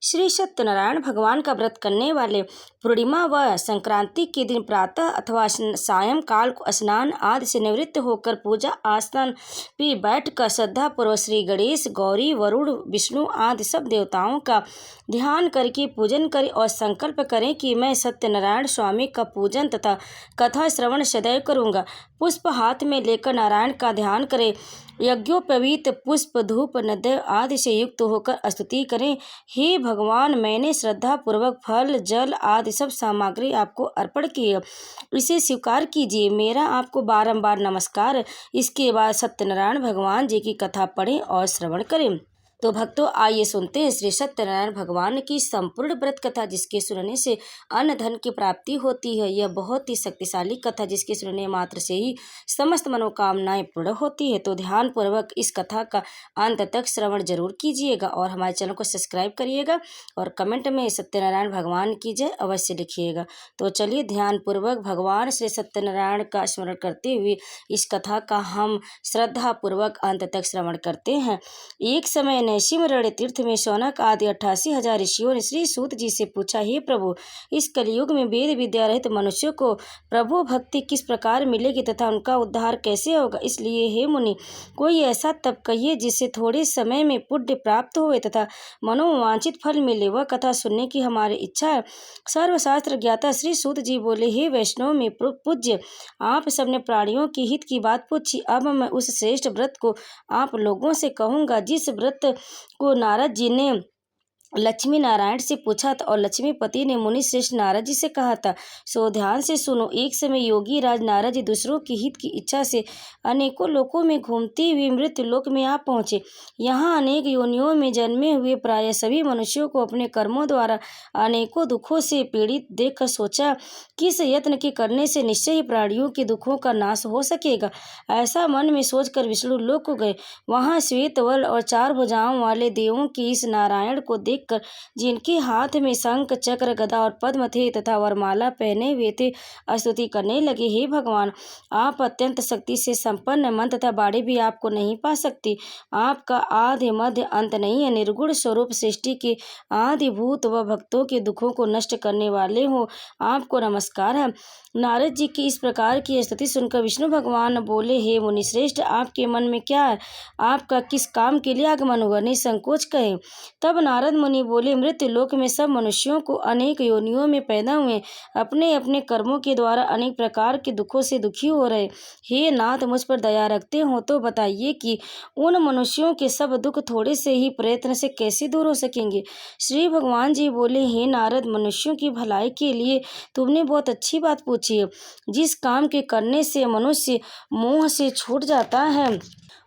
श्री सत्यनारायण भगवान का व्रत करने वाले पूर्णिमा व संक्रांति के दिन प्रातः अथवा सायंकाल को स्नान आदि से निवृत्त होकर पूजा आसन पे बैठकर श्रद्धापूर्वक श्री गणेश, गौरी, वरुण, विष्णु आदि सब देवताओं का ध्यान करके पूजन करें और संकल्प करें कि मैं सत्यनारायण स्वामी का पूजन तथा कथा श्रवण सदैव करूँगा। पुष्प हाथ में लेकर नारायण का ध्यान करें। यज्ञोपवीत पुष्प, धूप, नैवेद्य आदि से युक्त होकर स्तुति करें। हे भगवान, मैंने श्रद्धा पूर्वक फल, जल आदि सब सामग्री आपको अर्पण की है, इसे स्वीकार कीजिए। मेरा आपको बारंबार नमस्कार। इसके बाद सत्यनारायण भगवान जी की कथा पढ़ें और श्रवण करें। तो भक्तों, आइए सुनते हैं श्री सत्यनारायण भगवान की संपूर्ण व्रत कथा, जिसके सुनने से अन्न धन की प्राप्ति होती है। यह बहुत ही शक्तिशाली कथा, जिसके सुनने मात्र से ही समस्त मनोकामनाएं पूर्ण होती है। तो ध्यान पूर्वक इस कथा का अंत तक श्रवण जरूर कीजिएगा और हमारे चैनल को सब्सक्राइब करिएगा और कमेंट में सत्यनारायण भगवान की जय अवश्य लिखिएगा। तो चलिए ध्यान पूर्वक भगवान श्री सत्यनारायण का स्मरण करते हुए इस कथा का हम श्रद्धा पूर्वक अंत तक श्रवण करते हैं। एक समय नैशिम रण तीर्थ में शौनक आदि 88,000 ऋषियों ने श्री सूत जी से पूछा, हे प्रभु, इस कलयुग में वेद विद्या रहित मनुष्यों को प्रभु भक्ति किस प्रकार मिलेगी तथा उनका उद्धार कैसे होगा? इसलिए हे मुनि, कोई ऐसा तप कहिए जिससे थोड़े समय में पुण्य प्राप्त हुए तथा मनोवांछित फल मिले। वह कथा सुनने की हमारी इच्छा है। सर्वशास्त्र ज्ञाता श्री सूत जी बोले, हे वैष्णव में पूज्य, आप सबने प्राणियों के हित की बात पूछी। अब मैं उस श्रेष्ठ व्रत को आप लोगों से कहूँगा जिस व्रत को नारद जी ने लक्ष्मी नारायण से पूछा था और लक्ष्मीपति ने मुनि श्रेष्ठ नारद जी से कहा था। सो ध्यान से सुनो। एक समय योगी राज नारद जी दूसरों के हित की इच्छा से अनेकों लोकों में घूमते हुए मृत्यु लोक में आ पहुँचे। यहाँ अनेक योनियों में जन्मे हुए प्राय सभी मनुष्यों को अपने कर्मों द्वारा अनेकों दुखों से पीड़ित देखकर सोचा, किस यत्न के करने से निश्चय ही प्राणियों के दुखों का नाश हो सकेगा। ऐसा मन में सोचकर विष्णु लोक को गए। वहाँ श्वेत वर्ण और 4 भुजाओं वाले देवों के इस नारायण को देखकर, जिनके हाथ में शंख, चक्र, गदा और पद्म थे तथा वरमाला पहने हुए थे, स्तुति करने लगे, हे भगवान, आप अत्यंत शक्ति से संपन्न, मन तथा बाड़ी भी आपको नहीं पा सकती। आपका आदि मध्य अंत नहीं है। निर्गुण स्वरूप सृष्टि के आदिभूत व भक्तों के दुखों को नष्ट करने वाले हो, आपको नमस्कार है। नारद जी की इस प्रकार की स्तुति सुनकर विष्णु भगवान बोले, हे मुनि श्रेष्ठ, आपके मन में क्या है? आपका किस काम के लिए आगमन हुआ? निसंकोच कहे। तब नारद मुनि बोले, मृत्यु लोक में सब मनुष्यों को अनेक योनियों में पैदा हुए अपने अपने कर्मों के द्वारा अनेक प्रकार के दुखों से दुखी हो रहे। हे नाथ, मुझ पर दया रखते हो तो बताइए कि उन मनुष्यों के सब दुख थोड़े से ही प्रयत्न से कैसे दूर हो सकेंगे? श्री भगवान जी बोले, हे नारद, मनुष्यों की भलाई के लिए तुमने बहुत अच्छी बात पूछी है। जिस काम के करने से मनुष्य मोह से छूट जाता है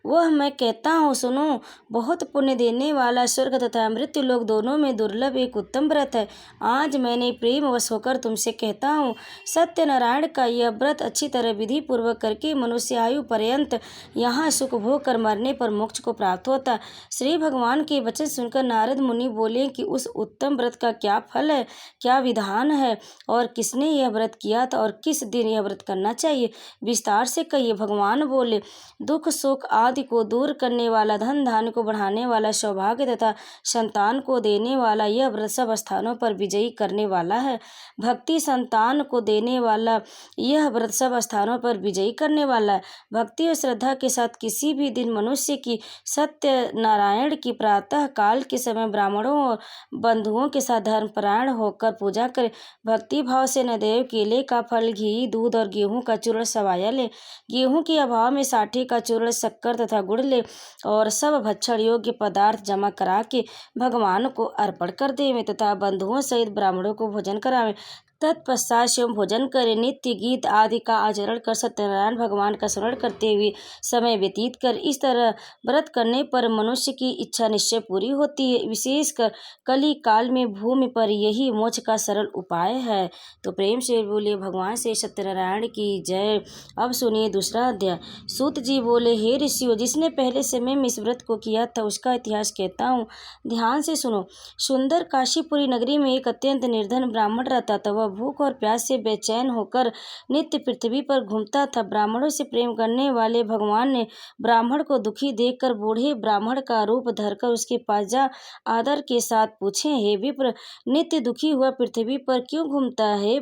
वह मैं कहता हूँ, सुनो। बहुत पुण्य देने वाला स्वर्ग तथा मृत्यु लोक दोनों में दुर्लभ एक उत्तम व्रत है। आज मैंने प्रेम वश होकर तुमसे कहता हूँ, सत्यनारायण का यह व्रत अच्छी तरह विधि पूर्वक करके मनुष्य आयु पर्यंत यहाँ सुख भोग कर मरने पर मोक्ष को प्राप्त होता। श्री भगवान के वचन सुनकर नारद मुनि बोले कि उस उत्तम व्रत का क्या फल है, क्या विधान है और किसने यह व्रत किया था और किस दिन यह व्रत करना चाहिए? विस्तार से कहिए। भगवान बोले, दुख सुख आदि को दूर करने वाला, धन धान्य को बढ़ाने वाला, सौभाग्य तथा संतान को देने वाला यह व्रत सब स्थानों पर विजयी करने वाला है। भक्ति संतान को देने वाला यह व्रत सब स्थानों पर विजयी करने वाला है। भक्ति और श्रद्धा के साथ किसी भी दिन मनुष्य की सत्यनारायण की प्रातः काल के समय ब्राह्मणों और बंधुओं के साथ धर्मपरायण होकर पूजा करे। भक्ति भाव से नैवेद्य, केले का फल, घी, दूध और गेहूं का चूर्ण सवाया ले। गेहूं के अभाव में साठी का चूर्ण, शक्कर तथा गुड़ ले और सब भक्षण योग्य पदार्थ जमा करा के भगवान को अर्पण कर देवे तथा बंधुओं सहित ब्राह्मणों को भोजन करावे। तत्पश्चात स्वयं भोजन करे, नित्य गीत आदि का आचरण कर सत्यनारायण भगवान का स्मरण करते हुए समय व्यतीत कर। इस तरह व्रत करने पर मनुष्य की इच्छा निश्चय पूरी होती है। विशेषकर कली काल में भूमि पर यही मोक्ष का सरल उपाय है। तो प्रेम से बोले भगवान से सत्यनारायण की जय। अब सुनिए दूसरा अध्याय। सूत जी बोले, हे ऋषियों, जिसने पहले समय में इस व्रत को किया था उसका इतिहास कहता हूँ, ध्यान से सुनो। सुंदर काशीपुरी नगरी में एक अत्यंत निर्धन ब्राह्मण रहता था। वह भूख और प्यास से बेचैन होकर नित्य पृथ्वी पर घूमता था। ब्राह्मणों से प्रेम करने वाले भगवान ने ब्राह्मण को दुखी देखकर बूढ़े ब्राह्मण का रूप धरकर उसके पास जा आदर के साथ पूछे, हे विप्र, नित्य दुखी हुआ पृथ्वी पर क्यों घूमता है?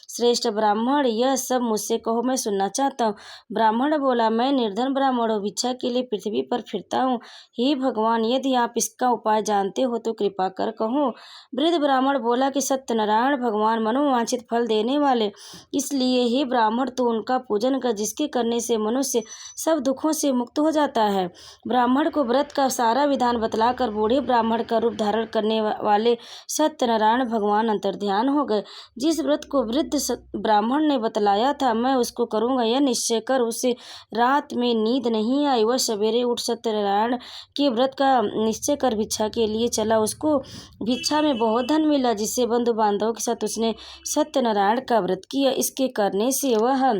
श्रेष्ठ ब्राह्मण, यह सब मुझसे कहो, मैं सुनना चाहता हूँ। ब्राह्मण बोला, मैं निर्धन ब्राह्मण हूँ, भिक्षा के लिए पृथ्वी पर फिरता हूँ। हे भगवान, यदि आप इसका उपाय जानते हो तो कृपा कर कहो। वृद्ध ब्राह्मण बोला कि सत्यनारायण भगवान मनोवांछित फल देने वाले, इसलिए हे ब्राह्मण तू उनका पूजन कर, जिसके करने से मनुष्य सब दुखों से मुक्त हो जाता है। ब्राह्मण को व्रत का सारा विधान बतलाकर बूढ़े ब्राह्मण का रूप धारण करने वाले सत्यनारायण भगवान अंतर्ध्यान हो गए। जिस व्रत को वृद्ध ब्राह्मण ने बतलाया था, मैं उसको करूंगा, यह निश्चय कर उसे रात में नींद नहीं आई। वह सवेरे उठ सत्यनारायण के व्रत का निश्चय कर भिक्षा के लिए चला। उसको भिक्षा में बहुत धन मिला, जिससे बंधु बांधवों के साथ उसने सत्यनारायण का व्रत किया। इसके करने से वह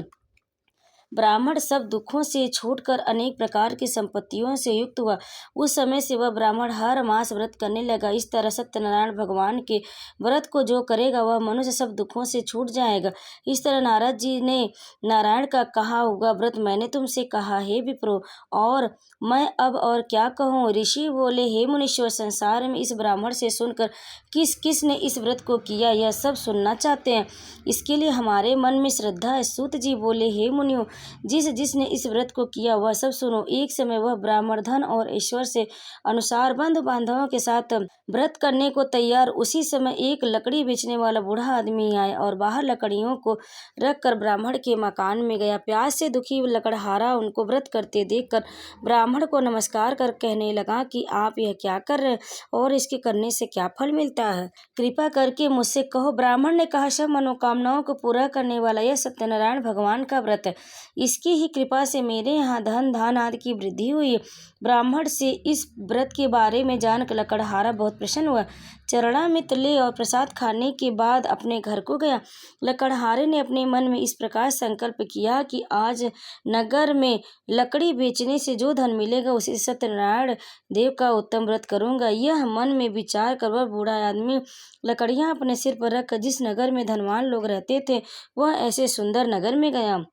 ब्राह्मण सब दुखों से छूटकर अनेक प्रकार की संपत्तियों से युक्त हुआ। उस समय से वह ब्राह्मण हर मास व्रत करने लगा। इस तरह सत्यनारायण भगवान के व्रत को जो करेगा वह मनुष्य सब दुखों से छूट जाएगा। इस तरह नारद जी ने नारायण का कहा हुआ व्रत मैंने तुमसे कहा, हे विप्रो, और मैं अब और क्या कहूँ? ऋषि बोले, हे मुनीश्वर, संसार में इस ब्राह्मण से सुनकर किस किस ने इस व्रत को किया, यह सब सुनना चाहते हैं। इसके लिए हमारे मन में श्रद्धा है। सूत जी बोले, हे मुनियों, जिसने इस व्रत को किया वह सब सुनो। एक समय वह ब्राह्मण धन और ईश्वर से अनुसार बंधु बांधवों के साथ व्रत करने को तैयार। उसी समय एक लकड़ी बेचने वाला बूढ़ा आदमी आया और बाहर लकड़ियों को रखकर ब्राह्मण के मकान में गया। प्यास से दुखी लकड़हारा उनको व्रत करते देखकर ब्राह्मण को नमस्कार कर कहने लगा कि आप यह क्या कर रहे हैं और इसके करने से क्या फल मिलता है? कृपा करके मुझसे कहो। ब्राह्मण ने कहा, सब मनोकामनाओं को पूरा करने वाला यह सत्यनारायण भगवान का व्रत है। इसकी ही कृपा से मेरे यहाँ धन धान आदि की वृद्धि हुई। ब्राह्मण से इस व्रत के बारे में जानकर लकड़हारा बहुत प्रसन्न हुआ। चरणामृत ले और प्रसाद खाने के बाद अपने घर को गया। लकड़हारे ने अपने मन में इस प्रकार संकल्प किया कि आज नगर में लकड़ी बेचने से जो धन मिलेगा उसे सत्यनारायण देव का उत्तम व्रत करूंगा। यह मन में विचार कर वह बूढ़ा आदमी लकड़ियां अपने सिर पर रखकर जिस नगर में धनवान लोग रहते थे वह ऐसे सुंदर नगर में गया।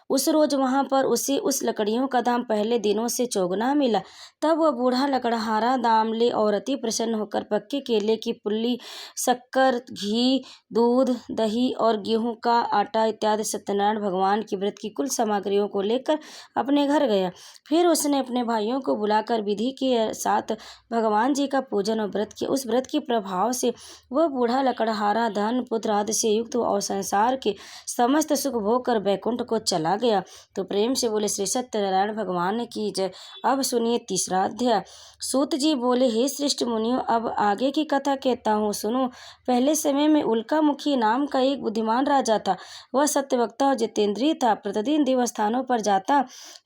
उस रोज वहां पर उसे उस लकड़ियों का दाम पहले दिनों से चौगुना मिला। तब वह बूढ़ा लकड़हारा दाम ले और अति प्रसन्न होकर पक्के केले की पुल्ली, शक्कर, घी, दूध, दही और गेहूं का आटा इत्यादि सत्यनारायण भगवान की व्रत की कुल सामग्रियों को लेकर अपने घर गया। फिर उसने अपने भाइयों को बुलाकर विधि के साथ भगवान जी का पूजन और व्रत किया। उस व्रत के प्रभाव से वह बूढ़ा लकड़हारा धन पुत्र आदि से युक्त हुआ और संसार के समस्त सुख भोग कर बैकुंठ को चला गया। तो प्रेम से बोले श्री सत्यनारायण भगवान की जय। अब सुनिए तीसरा अध्याय। सूत जी बोले, हे श्रेष्ठ मुनियों, अब आगे की कथा कहता हूँ, सुनो। पहले समय में उल्का मुखी नाम का एक बुद्धिमान राजा था। वह सत्यवक्ता और जितेंद्रिय था। प्रतिदिन देवस्थानों पर जाता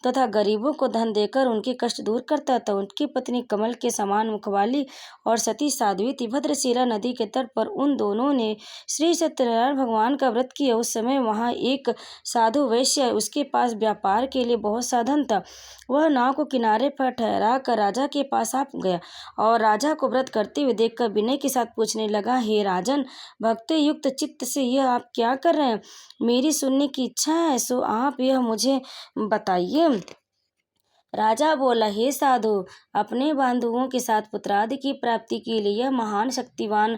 तथा गरीबों को धन देकर उनके कष्ट दूर करता था। उनकी पत्नी कमल के समान मुखवाली और सती साध्वी थी। भद्रशिला नदी के तट पर उन दोनों ने श्री सत्यनारायण भगवान का व्रत किया। उस समय वहाँ एक साधु वैश्य, उसके पास व्यापार के लिए बहुत साधन था। वह नाव को किनारे पर ठहरा कर राजा के पास आ गया और राजा को व्रत करते हुए देखकर विनय के साथ पूछने लगा, हे राजन, भक्ति युक्त चित्त से यह आप क्या कर रहे हैं? मेरी सुनने की इच्छा है, सो आप यह मुझे बताइए। राजा बोला, हे साधु, अपने बंधुओं के साथ पुत्रादि की प्राप्ति के लिए यह महान शक्तिवान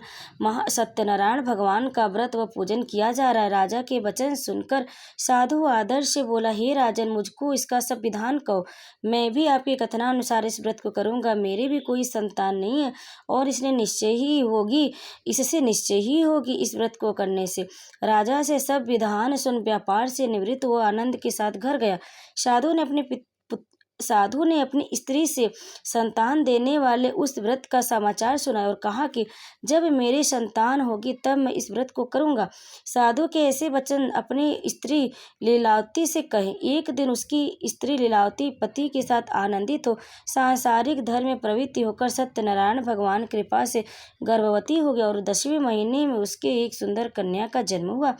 सत्यनारायण भगवान का व्रत व पूजन किया जा रहा है। राजा के वचन सुनकर साधु आदर से बोला, हे राजन, मुझको इसका सब विधान कहो। मैं भी आपके कथनानुसार इस व्रत को करूंगा। मेरे भी कोई संतान नहीं है और इससे निश्चय ही होगी इस व्रत को करने से। राजा से सब विधान सुन व्यापार से निवृत्त हुआ आनंद के साथ घर गया। साधु ने अपनी स्त्री से संतान देने वाले उस व्रत का समाचार सुनाया और कहा कि जब मेरी संतान होगी तब मैं इस व्रत को करूंगा। साधु के ऐसे वचन अपनी स्त्री लीलावती से कहे। एक दिन उसकी स्त्री लीलावती पति के साथ आनंदित हो सांसारिक धर्म में प्रवृत्ति होकर सत्यनारायण भगवान कृपा से गर्भवती हो गया और 10वें महीने में उसके एक सुंदर कन्या का जन्म हुआ।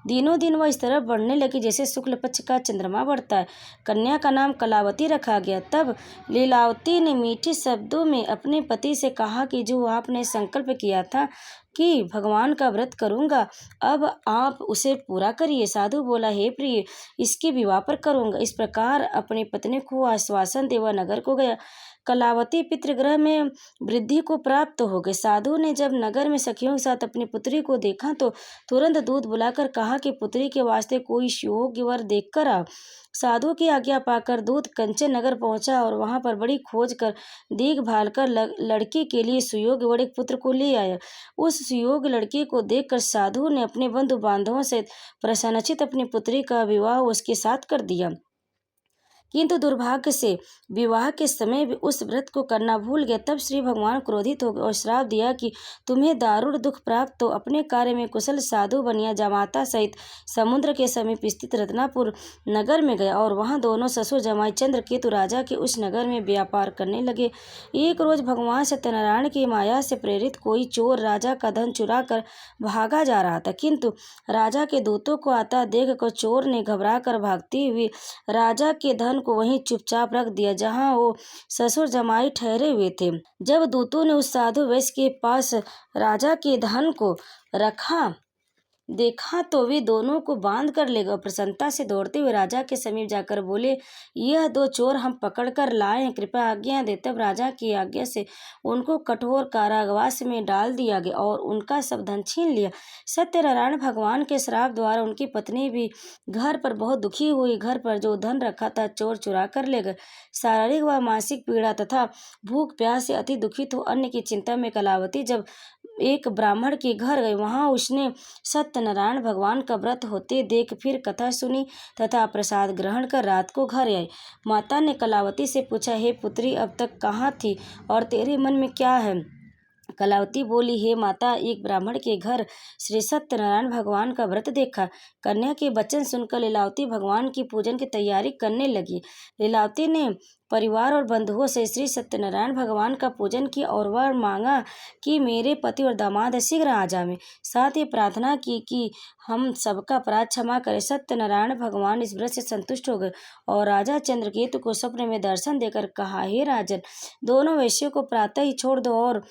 दिनों दिन वह इस तरह बढ़ने लगी जैसे शुक्ल पक्ष का चंद्रमा बढ़ता है। कन्या का नाम कलावती रखा देखा गया। तब लीलावती ने मीठे शब्दों में अपने पति से कहा कि जो आपने संकल्प किया था कि भगवान का व्रत करूंगा, अब आप उसे पूरा करिए। साधु बोला, हे प्रिय, इसके विवाह पर करूंगा। इस प्रकार अपनी पत्नी को आश्वासन दे वह नगर को गया। कलावती पितृगृह में वृद्धि को प्राप्त हो गई। साधु ने जब नगर में सखियों के साथ अपनी पुत्री को देखा तो तुरंत दूत बुलाकर कहा कि पुत्री के वास्ते कोई योग्य वर देखकर आ। साधु की आज्ञा पाकर दूत कंचन नगर पहुंचा और वहां पर बड़ी खोज कर देखभाल कर लड़की के लिए सुयोग्य वर एक पुत्र को ले आया। उस सुयोग्य लड़की को देखकर साधु ने अपने बंधु बांधवों से प्रसन्नचित अपनी पुत्री का विवाह उसके साथ कर दिया। किंतु दुर्भाग्य से विवाह के समय भी उस व्रत को करना भूल गया। तब श्री भगवान क्रोधित हो गए और श्राप दिया कि तुम्हें दारुण दुख प्राप्त। तो अपने कार्य में कुशल साधु बनिया जामाता सहित समुद्र के समीप स्थित रत्नापुर नगर में गया और वहां दोनों ससुर जमाई चंद्रकेतु राजा के उस नगर में व्यापार करने लगे। एक रोज भगवान सत्यनारायण की माया से प्रेरित कोई चोर राजा का धन चुरा कर भागा जा रहा था, किंतु राजा के दूतों को आता देख कर चोर ने घबरा कर भागते हुए राजा के धन को वहीं चुपचाप रख दिया जहां वो ससुर जमाई ठहरे हुए थे। जब दूतों ने उस साधु वैश्य के पास राजा के धन को रखा देखा तो वे दोनों को बांध कर ले गए। प्रसन्नता से दौड़ते हुए राजा के समीप जाकर बोले, यह दो चोर हम पकड़ कर लाए हैं, कृपया आज्ञा दे। तब राजा की आज्ञा से उनको कठोर कारावास में डाल दिया गया और उनका सब धन छीन लिया। सत्यनारायण भगवान के श्राप द्वारा उनकी पत्नी भी घर पर बहुत दुखी हुई। घर पर जो धन रखा था चोर चुरा कर ले गए। शारीरिक व मानसिक पीड़ा तथा भूख प्यास से अति दुखित हो अन्न की चिंता में कलावती जब एक ब्राह्मण के घर गए, वहां उसने सत्यनारायण भगवान का व्रत होते देख फिर कथा सुनी तथा प्रसाद ग्रहण कर रात को घर आई। माता ने कलावती से पूछा, हे पुत्री, अब तक कहाँ थी और तेरे मन में क्या है? कलावती बोली, हे माता, एक ब्राह्मण के घर श्री सत्यनारायण भगवान का व्रत देखा। कन्या के वचन सुनकर लीलावती भगवान की पूजन की तैयारी करने लगी। लीलावती ने परिवार और बंधुओं से श्री सत्यनारायण भगवान का पूजन किया और वह मांगा कि मेरे पति और दामाद शीघ्र आ जाएं। साथ ही प्रार्थना की कि हम सबका अपराध क्षमा करें। सत्यनारायण भगवान इस व्रत से संतुष्ट हो गए और राजा चंद्रकेतु को स्वप्न में दर्शन देकर कहा, हे राजन, दोनों वैश्यों को प्रातः ही छोड़ दो और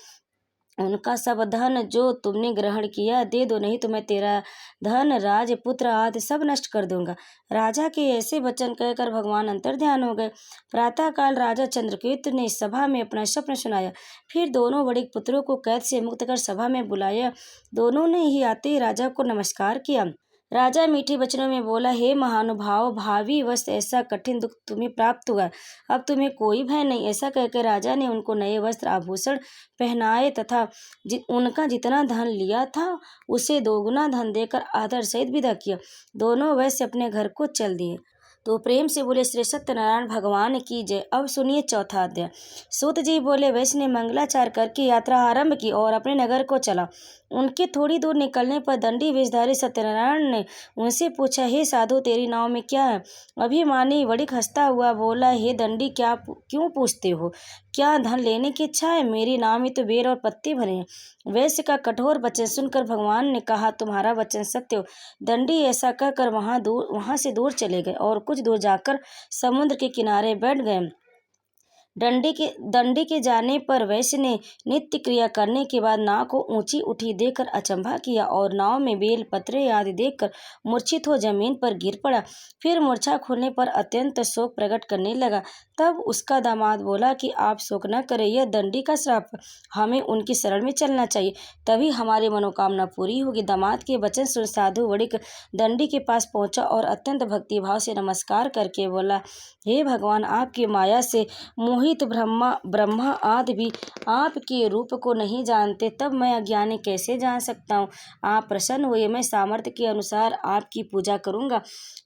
उनका सब धन जो तुमने ग्रहण किया दे दो, नहीं तो मैं तेरा धन राज पुत्र आदि सब नष्ट कर दूंगा। राजा के ऐसे वचन कहकर भगवान अंतर्ध्यान हो गए। प्रातःकाल राजा चंद्रकेतु ने सभा में अपना स्वप्न सुनाया। फिर दोनों बड़े पुत्रों को कैद से मुक्त कर सभा में बुलाया। दोनों ने ही आते ही राजा को नमस्कार किया। राजा मीठे वचनों में बोला, हे महानुभाव, भावी वस्त ऐसा कठिन दुख तुम्हें प्राप्त हुआ, अब तुम्हें कोई भय नहीं। ऐसा कहकर राजा ने उनको नए वस्त्र आभूषण पहनाए तथा उनका जितना धन लिया था उसे दोगुना धन देकर आदर सहित विदा किया। दोनों वैश्य अपने घर को चल दिए। तो प्रेम से बोले, श्री सत्यनारायण भगवान की जय। अब सुनिए चौथा अध्याय। सूत जी बोले, वैश्य ने मंगलाचार करके यात्रा आरंभ की और अपने नगर को चला। उनके थोड़ी दूर निकलने पर दंडी वेशधारी सत्यनारायण ने उनसे पूछा, हे साधु, तेरी नाव में क्या है? अभिमानी वणिक हंसता हुआ बोला, हे दंडी, क्यों पूछते हो? क्या धन लेने की इच्छा है? मेरी नाव में तो बेर और पत्ते भरे हैं। वैश्य का कठोर वचन सुनकर भगवान ने कहा, तुम्हारा वचन सत्य हो। दंडी ऐसा कहकर वहां से दूर चले गए और कुछ दूर जाकर समुद्र के किनारे बैठ गए। दंडी के जाने पर वैश्य ने नित्य क्रिया करने के बाद नाव को ऊंची उठी देखकर अचंभा किया और नाव में बेल पत्रे आदि देखकर मूर्छित हो जमीन पर गिर पड़ा। फिर मूर्छा खुलने पर अत्यंत शोक प्रकट करने लगा। तब उसका दामाद बोला कि आप शोक न करें, यह दंडी का श्राप, हमें उनकी शरण में चलना चाहिए, तभी हमारी मनोकामना पूरी होगी। दामाद के वचन सुन साधु वणिक दंडी के पास पहुंचा और अत्यंत भक्तिभाव से नमस्कार करके बोला, हे भगवान, आपकी माया से मोहित ब्रह्मा आदि भी आपके रूप को नहीं जानते, तब मैं अज्ञानी कैसे जान सकता हूँ? आप प्रसन्न हुए, मैं सामर्थ्य के अनुसार आपकी पूजा करूँगा।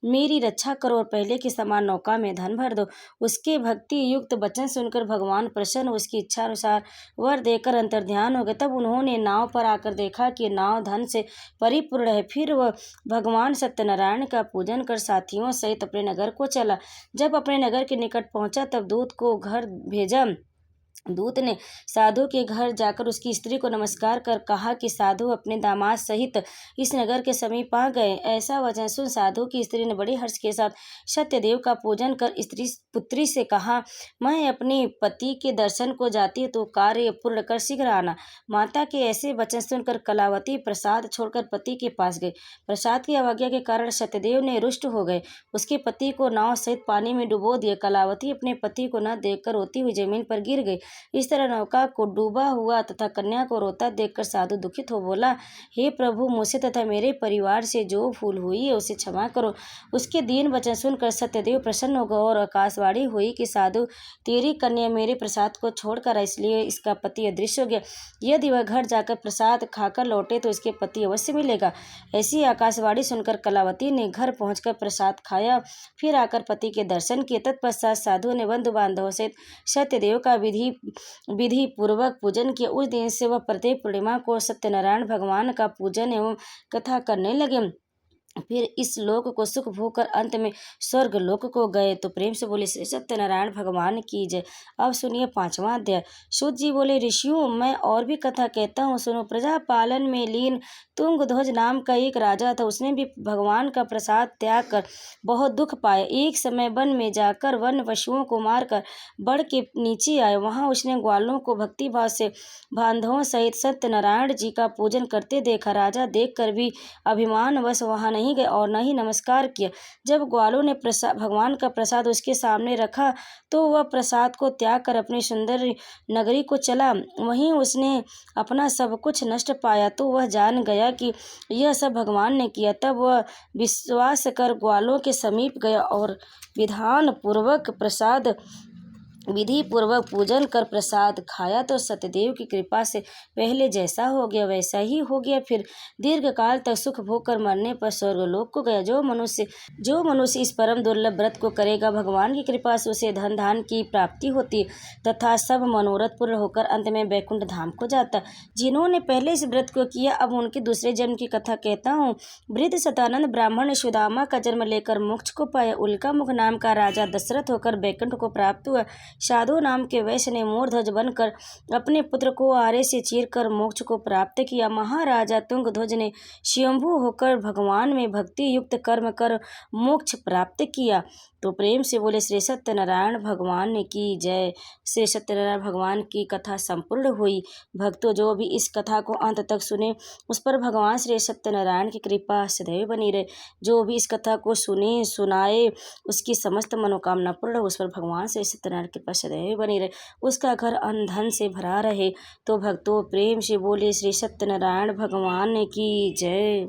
मेरी रक्षा करो और पहले के समान नौका में धन भर दो। उसके भक्ति युक्त वचन सुनकर भगवान प्रसन्न, उसकी इच्छा अनुसार वर देकर अंतर्ध्यान हो गए। तब उन्होंने नाव पर आकर देखा कि नाव धन से परिपूर्ण है। फिर वह भगवान सत्यनारायण का पूजन कर साथियों सहित अपने नगर को चला। जब अपने नगर के निकट पहुंचा तब दूत को घर भेजा दूत ने साधु के घर जाकर उसकी स्त्री को नमस्कार कर कहा कि साधु अपने दामाद सहित इस नगर के समीप आ गए। ऐसा वचन सुन साधु की स्त्री ने बड़े हर्ष के साथ सत्यदेव का पूजन कर स्त्री पुत्री से कहा, मैं अपने पति के दर्शन को जाती हूँ, तो कार्य पूर्ण कर शीघ्र आना। माता के ऐसे वचन सुनकर कलावती प्रसाद छोड़कर पति के पास गई। प्रसाद की अवज्ञा के कारण सत्यदेव ने रुष्ट हो गए, उसके पति को नाव सहित पानी में डुबो दिया। कलावती अपने पति को न देखकर रोती हुई जमीन पर गिर गई। इस तरह नौका को डूबा हुआ तथा कन्या को रोता देखकर साधु दुखित हो बोला, हे प्रभु, मुझसे तथा मेरे परिवार से जो भूल हुई है उसे क्षमा करो। उसके दीन वचन सुनकर सत्यदेव प्रसन्न हो गए और आकाशवाणी हुई कि साधु, तेरी कन्या मेरे प्रसाद को छोड़कर इसलिए इसका पति अदृश्य हो गया। यदि वह घर जाकर प्रसाद खाकर लौटे तो इसके पति अवश्य मिलेगा। ऐसी आकाशवाणी सुनकर कलावती ने घर पहुंचकर प्रसाद खाया, फिर आकर पति के दर्शन किए। तत्पश्चात साधु ने बंधु बांधवों सहित सत्यदेव का विधि पूर्वक पूजन किया। उस दिन से वह प्रत्येक पूर्णिमा को सत्यनारायण भगवान का पूजन एवं कथा करने लगे। फिर इस लोक को सुख भोग कर अंत में स्वर्ग लोक को गए। तो प्रेम से बोले श्री सत्यनारायण भगवान की जय। अब सुनिए 5वां अध्याय। सूत जी बोले, ऋषियों, मैं और भी कथा कहता हूँ, सुनो। प्रजा पालन में लीन तुंगध्वज नाम का एक राजा था। उसने भी भगवान का प्रसाद त्याग कर बहुत दुख पाया। एक समय वन में जाकर वन पशुओं को मारकर बड़ के नीचे आए। वहां उसने ग्वालों को भक्तिभाव से बांधवों सहित सत्यनारायण जी का पूजन करते देखा। राजा देखकर भी अभिमानवश वहां नहीं गए और न ही नमस्कार किया। जब ग्वालों ने भगवान का प्रसाद उसके सामने रखा तो वह प्रसाद को त्याग कर अपनी सुंदर नगरी को चला। वहीं उसने अपना सब कुछ नष्ट पाया तो वह जान गया कि यह सब भगवान ने किया। तब वह विश्वास कर ग्वालों के समीप गया और विधि पूर्वक पूजन कर प्रसाद खाया तो सत्यदेव की कृपा से पहले जैसा हो गया वैसा ही हो गया। फिर दीर्घ काल तक सुख भोग कर मरने पर स्वर्गलोक को गया। जो मनुष्य इस परम दुर्लभ व्रत को करेगा, भगवान की कृपा से उसे धन धान की प्राप्ति होती तथा सब मनोरथ पूर्ण होकर अंत में बैकुंठ धाम को जाता। जिन्होंने पहले इस व्रत को किया, अब उनके दूसरे जन्म की कथा कहता हूँ। वृद्ध सतानंद ब्राह्मण ने सुदामा का जन्म लेकर मोक्ष को पाया। उल्का मुख नाम का राजा दशरथ होकर बैकुंठ को प्राप्त हुआ। साधु नाम के वैश्य ने मोरध्वज बनकर अपने पुत्र को आरे से चीरकर मोक्ष को प्राप्त किया। महाराजा तुंगध्वज ने स्वयंभू होकर भगवान में भक्ति युक्त कर्म कर मोक्ष प्राप्त किया। तो प्रेम से बोले श्री सत्यनारायण भगवान की जय। श्री सत्यनारायण भगवान की कथा संपूर्ण हुई। भक्तों, जो भी इस कथा को अंत तक सुने उस पर भगवान श्री सत्यनारायण की कृपा सदैव बनी रहे। जो भी इस कथा को सुने सुनाए उसकी समस्त मनोकामना पूर्ण हो, उस पर भगवान श्री सत्यनारायण की कृपा सदैव बनी रहे, उसका घर अन्न धन से भरा रहे। तो भक्तों, प्रेम से बोले श्री सत्यनारायण भगवान की जय।